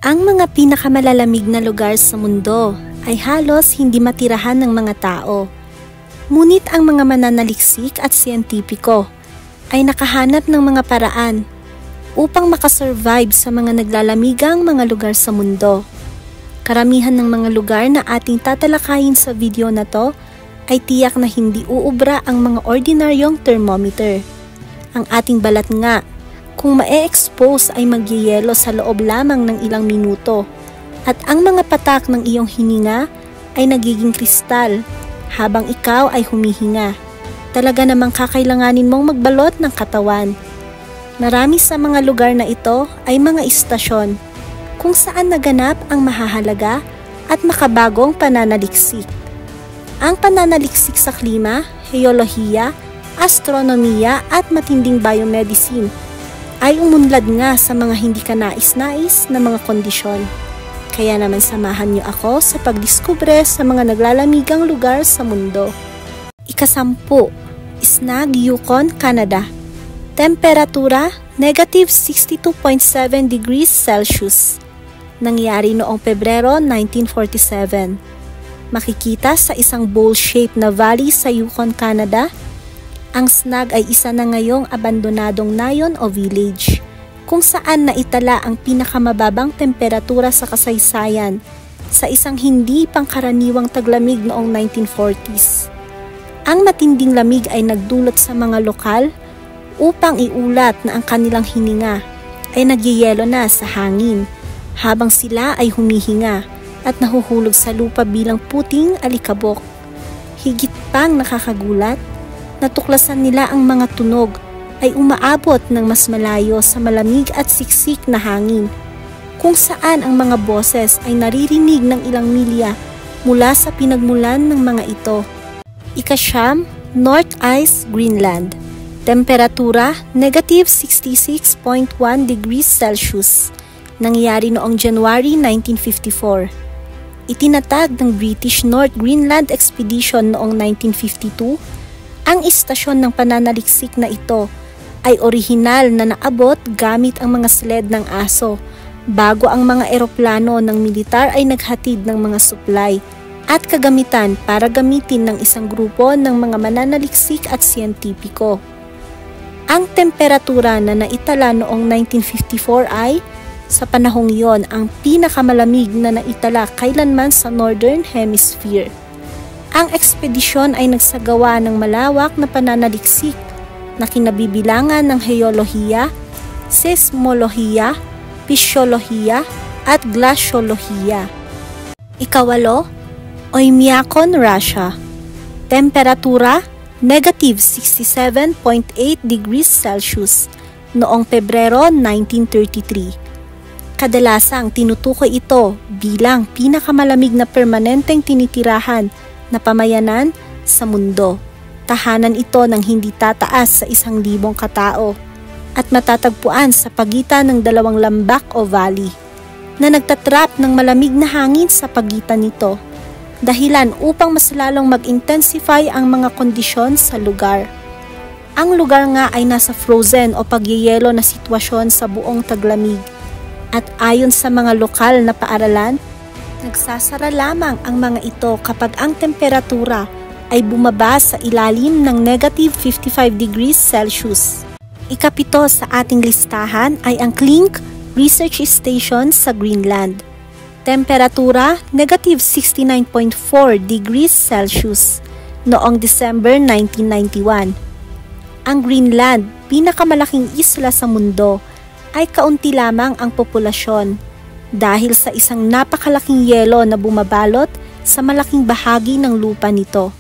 Ang mga pinakamalalamig na lugar sa mundo ay halos hindi matirahan ng mga tao. Ngunit ang mga mananaliksik at siyentipiko ay nakahanap ng mga paraan upang makasurvive sa mga naglalamigang mga lugar sa mundo. Karamihan ng mga lugar na ating tatalakayin sa video na to ay tiyak na hindi uubra ang mga ordinaryong thermometer. Ang ating balat nga, kung ma-expose ay magyeyelo sa loob lamang ng ilang minuto at ang mga patak ng iyong hininga ay nagiging kristal habang ikaw ay humihinga. Talaga namang kakailanganin mong magbalot ng katawan. Marami sa mga lugar na ito ay mga istasyon kung saan naganap ang mahahalaga at makabagong pananaliksik. Ang pananaliksik sa klima, heolohiya, astronomiya at matinding biomedicine ay umunlad nga sa mga hindi ka nais-nais na mga kondisyon. Kaya naman samahan niyo ako sa pagdiskubre sa mga naglalamigang lugar sa mundo. Ika-10, Snag, Yukon, Canada. Temperatura, negative 62.7 degrees Celsius. Nangyari noong Pebrero 1947. Makikita sa isang bowl-shaped na valley sa Yukon, Canada. Ang Snag ay isa na ngayong abandonadong nayon o village, kung saan naitala ang pinakamababang temperatura sa kasaysayan sa isang hindi pangkaraniwang taglamig noong 1940s. Ang matinding lamig ay nagdulot sa mga lokal upang iulat na ang kanilang hininga ay nagyeyelo na sa hangin habang sila ay humihinga at nahuhulog sa lupa bilang puting alikabok. Higit pang nakakagulat, natuklasan nila ang mga tunog ay umaabot ng mas malayo sa malamig at siksik na hangin, kung saan ang mga boses ay naririnig ng ilang milya mula sa pinagmulan ng mga ito. Ika-9, North Ice, Greenland. Temperatura, negative 66.1 degrees Celsius. Nangyari noong January 1954. Itinatag ng British North Greenland Expedition noong 1952. Ang istasyon ng pananaliksik na ito ay orihinal na naabot gamit ang mga sled ng aso bago ang mga eroplano ng militar ay naghatid ng mga supply at kagamitan para gamitin ng isang grupo ng mga mananaliksik at siyentipiko. Ang temperatura na naitala noong 1954 ay, sa panahong yon, ang pinakamalamig na naitala kailanman sa Northern Hemisphere. Ang ekspedisyon ay nagsagawa ng malawak na pananaliksik na kinabibilangan ng heolohiya, seismolohiya, pisyolohiya at glasyolohiya. Ika-8, Oymyakon, Russia. Temperatura, negative 67.8 degrees Celsius noong Pebrero 1933. Kadalasang tinutukoy ito bilang pinakamalamig na permanenteng tinitirahan na pamayanan sa mundo. Tahanan ito ng hindi tataas sa 1,000 katao at matatagpuan sa pagitan ng dalawang lambak o valley na nagtatrap ng malamig na hangin sa pagitan nito, dahilan upang mas lalong mag-intensify ang mga kondisyon sa lugar. Ang lugar nga ay nasa frozen o pagyeyelo na sitwasyon sa buong taglamig at ayon sa mga lokal na paaralan, nagsasara lamang ang mga ito kapag ang temperatura ay bumaba sa ilalim ng negative 55 degrees Celsius. Ika-7 sa ating listahan ay ang Klink Research Station sa Greenland. Temperatura, negative 69.4 degrees Celsius noong December 1991. Ang Greenland, pinakamalaking isla sa mundo, ay kaunti lamang ang populasyon dahil sa isang napakalaking yelo na bumabalot sa malaking bahagi ng lupa nito.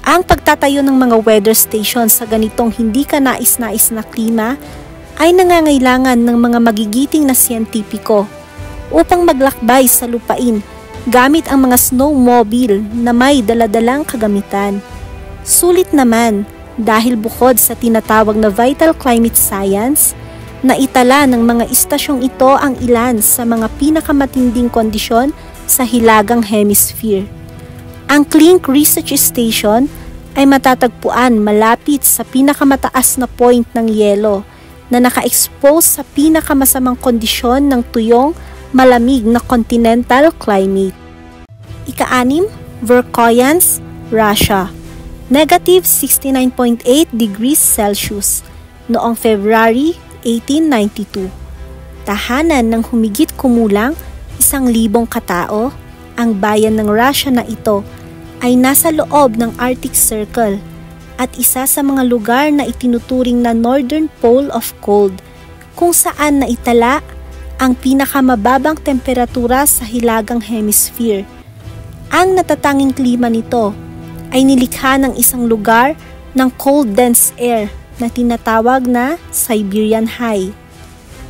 Ang pagtatayo ng mga weather station sa ganitong hindi ka nais-nais na klima ay nangangailangan ng mga magigiting na siyentipiko upang maglakbay sa lupain gamit ang mga snowmobile na may daladalang kagamitan. Sulit naman dahil bukod sa tinatawag na vital climate science, naitala ng mga istasyong ito ang ilan sa mga pinakamatinding kondisyon sa hilagang hemisphere. Ang Klink Research Station ay matatagpuan malapit sa pinakamataas na point ng yelo na naka-expose sa pinakamasamang kondisyon ng tuyong malamig na continental climate. Ika-6, Verkhoyansk, Russia. Negative 69.8 degrees Celsius noong February 1892. Tahanan ng humigit kumulang 1,000 katao, ang bayan ng Russia na ito ay nasa loob ng Arctic Circle at isa sa mga lugar na itinuturing na Northern Pole of Cold, kung saan naitala ang pinakamababang temperatura sa hilagang hemisphere. Ang natatanging klima nito ay nilikha ng isang lugar ng cold dense air na tinatawag na Siberian High.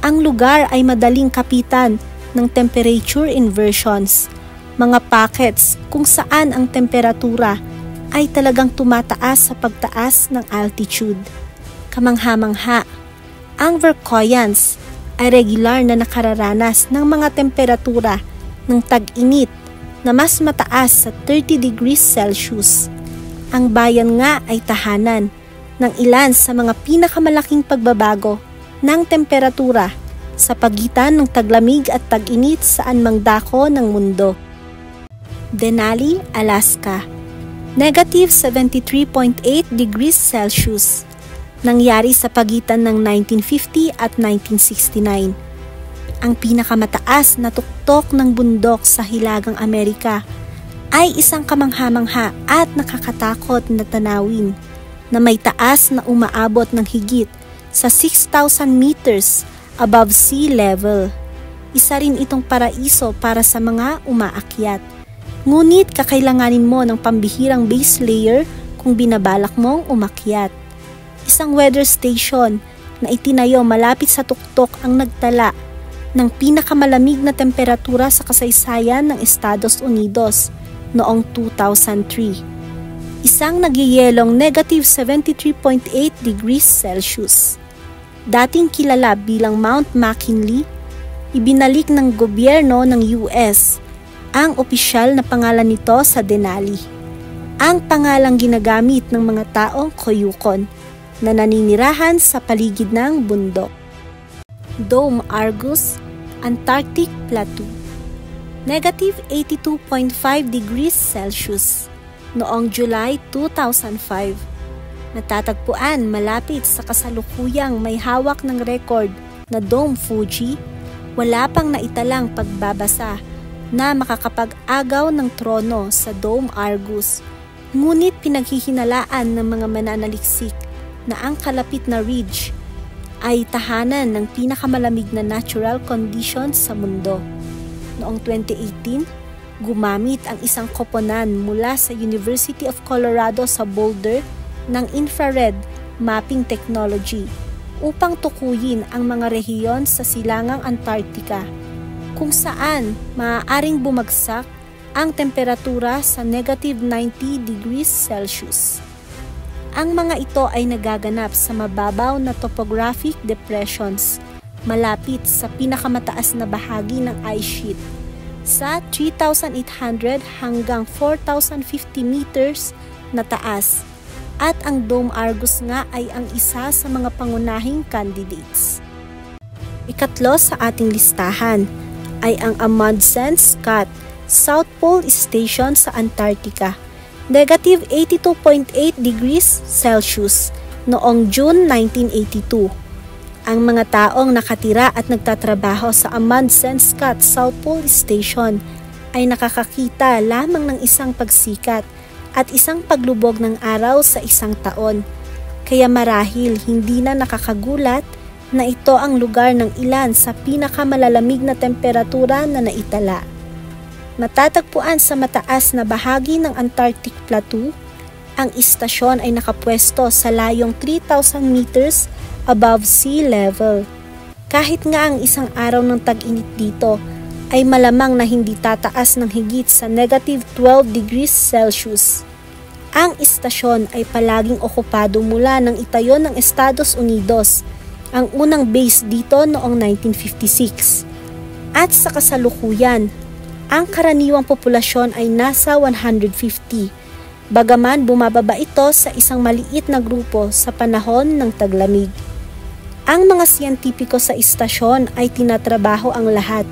Ang lugar ay madaling kapitan ng temperature inversions, mga pockets kung saan ang temperatura ay talagang tumataas sa pagtaas ng altitude. Kamangha-mangha, ang Verkhoyansk ay regular na nakararanas ng mga temperatura ng tag-init na mas mataas sa 30 degrees Celsius. Ang bayan nga ay tahanan ng ilan sa mga pinakamalaking pagbabago ng temperatura sa pagitan ng taglamig at tag-init saan mang dako ng mundo. Denali, Alaska. Negative 73.8 degrees Celsius. Nangyari sa pagitan ng 1950 at 1969. Ang pinakamataas na tuktok ng bundok sa Hilagang Amerika ay isang kamangha-mangha at nakakatakot na tanawin na may taas na umaabot ng higit sa 6,000 meters above sea level. Isa rin itong paraiso para sa mga umaakyat. Ngunit kakailanganin mo ng pambihirang base layer kung binabalak mong umakyat. Isang weather station na itinayo malapit sa tuktok ang nagtala ng pinakamalamig na temperatura sa kasaysayan ng Estados Unidos noong 2003. Isang nagyayelong negative 73.8 degrees Celsius. Dating kilala bilang Mount McKinley, ibinalik ng gobyerno ng US ang opisyal na pangalan nito sa Denali. Ang pangalang ginagamit ng mga taong Koyukon na naninirahan sa paligid ng bundok. Dome Argus, Antarctic Plateau. Negative 82.5 degrees Celsius noong July 2005. Natatagpuan malapit sa kasalukuyang may hawak ng record na Dome Fuji, wala pang naitalang pagbabasa na makakapag-agaw ng trono sa Dome Argus. Ngunit pinaghihinalaan ng mga mananaliksik na ang kalapit na ridge ay tahanan ng pinakamalamig na natural conditions sa mundo. Noong 2018, gumamit ang isang koponan mula sa University of Colorado sa Boulder ng infrared mapping technology upang tukuyin ang mga rehiyon sa silangang Antarctica kung saan maaaring bumagsak ang temperatura sa negative 90 degrees Celsius. Ang mga ito ay nagaganap sa mababaw na topographic depressions malapit sa pinakamataas na bahagi ng ice sheet sa 3,800 hanggang 4,050 meters na taas, at ang Dome Argus nga ay ang isa sa mga pangunahing candidates. Ikatlo sa ating listahan ay ang Amundsen Scott South Pole Station sa Antarctica, negative 82.8 degrees Celsius noong June 1982. Ang mga taong nakatira at nagtatrabaho sa Amundsen Scott South Pole Station ay nakakakita lamang ng isang pagsikat at isang paglubog ng araw sa isang taon. Kaya marahil hindi na nakakagulat na ito ang lugar ng ilan sa pinakamalalamig na temperatura na naitala. Matatagpuan sa mataas na bahagi ng Antarctic Plateau, ang istasyon ay nakapwesto sa layong 3,000 meters above sea level. Kahit nga ang isang araw ng tag-init dito ay malamang na hindi tataas ng higit sa negative 12 degrees Celsius. Ang istasyon ay palaging okupado mula nang itayo ng Estados Unidos ang unang base dito noong 1956. At sa kasalukuyan, ang karaniwang populasyon ay nasa 150, bagaman bumababa ito sa isang maliit na grupo sa panahon ng taglamig. Ang mga siyentipiko sa istasyon ay tinatrabaho ang lahat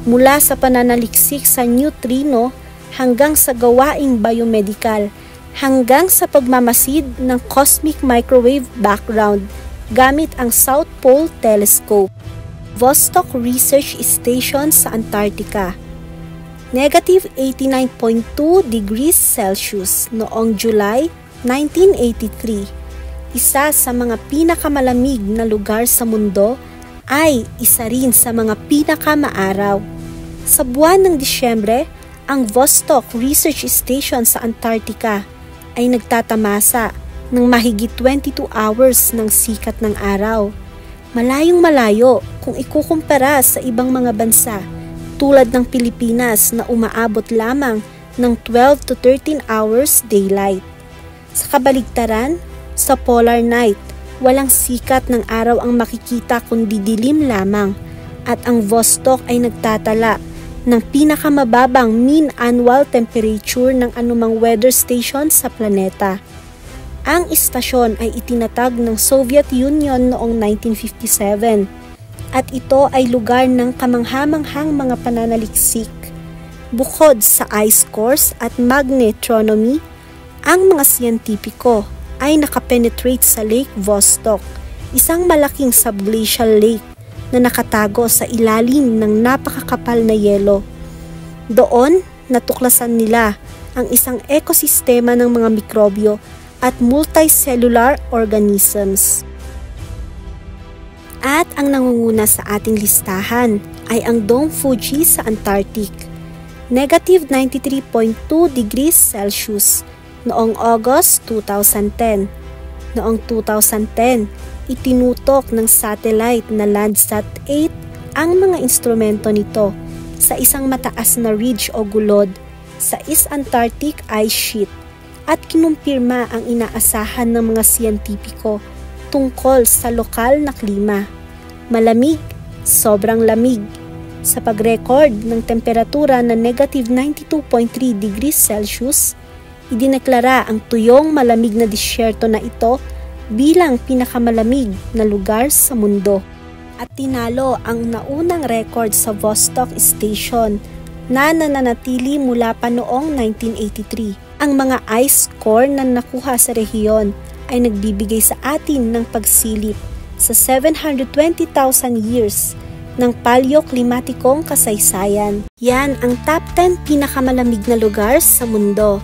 mula sa pananaliksik sa neutrino hanggang sa gawaing biomedical, hanggang sa pagmamasid ng cosmic microwave background gamit ang South Pole Telescope. Vostok Research Station sa Antarctica. Negative 89.2 degrees Celsius noong July 1983. Isa sa mga pinakamalamig na lugar sa mundo ay isa rin sa mga pinakamaaraw. Sa buwan ng Disyembre, ang Vostok Research Station sa Antarctica ay nagtatamasa ng mahigit 22 hours ng sikat ng araw. Malayong malayo kung ikukumpara sa ibang mga bansa tulad ng Pilipinas na umaabot lamang ng 12 to 13 hours daylight. Sa kabaligtaran, sa polar night, walang sikat ng araw ang makikita kundi dilim lamang at ang Vostok ay nagtatala ng pinakamababang mean annual temperature ng anumang weather station sa planeta. Ang istasyon ay itinatag ng Soviet Union noong 1957 at ito ay lugar ng kamanghamanghang mga pananaliksik. Bukod sa ice cores at magnetronomy, ang mga siyentipiko ay nakapenetrate sa Lake Vostok, isang malaking subglacial lake na nakatago sa ilalim ng napakakapal na yelo. Doon, natuklasan nila ang isang ekosistema ng mga mikrobyo at multicellular organisms. At ang nangunguna sa ating listahan ay ang Dome Fuji sa Antarctic. Negative 93.2 degrees Celsius noong August 2010. Noong 2010, itinutok ng satellite na Landsat 8 ang mga instrumento nito sa isang mataas na ridge o gulod sa East Antarctic Ice Sheet at kinumpirma ang inaasahan ng mga siyentipiko tungkol sa lokal na klima. Malamig, sobrang lamig. Sa pag-record ng temperatura na negative 92.3 degrees Celsius, idineklara ang tuyong malamig na disyerto na ito bilang pinakamalamig na lugar sa mundo. At tinalo ang naunang record sa Vostok Station na nananatili mula pa noong 1983. Ang mga ice core na nakuha sa rehiyon ay nagbibigay sa atin ng pagsilip sa 720,000 years ng paleoklimatikong kasaysayan. Yan ang top 10 pinakamalamig na lugar sa mundo.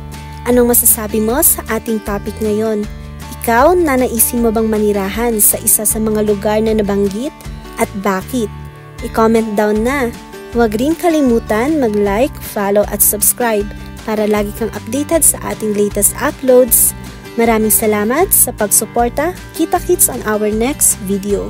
Anong masasabi mo sa ating topic ngayon? Ikaw, nanaisin mo bang manirahan sa isa sa mga lugar na nabanggit? At bakit? I-comment down na. Huwag rin kalimutan mag-like, follow at subscribe para lagi kang updated sa ating latest uploads. Maraming salamat sa pagsuporta. Kita-kits on our next video.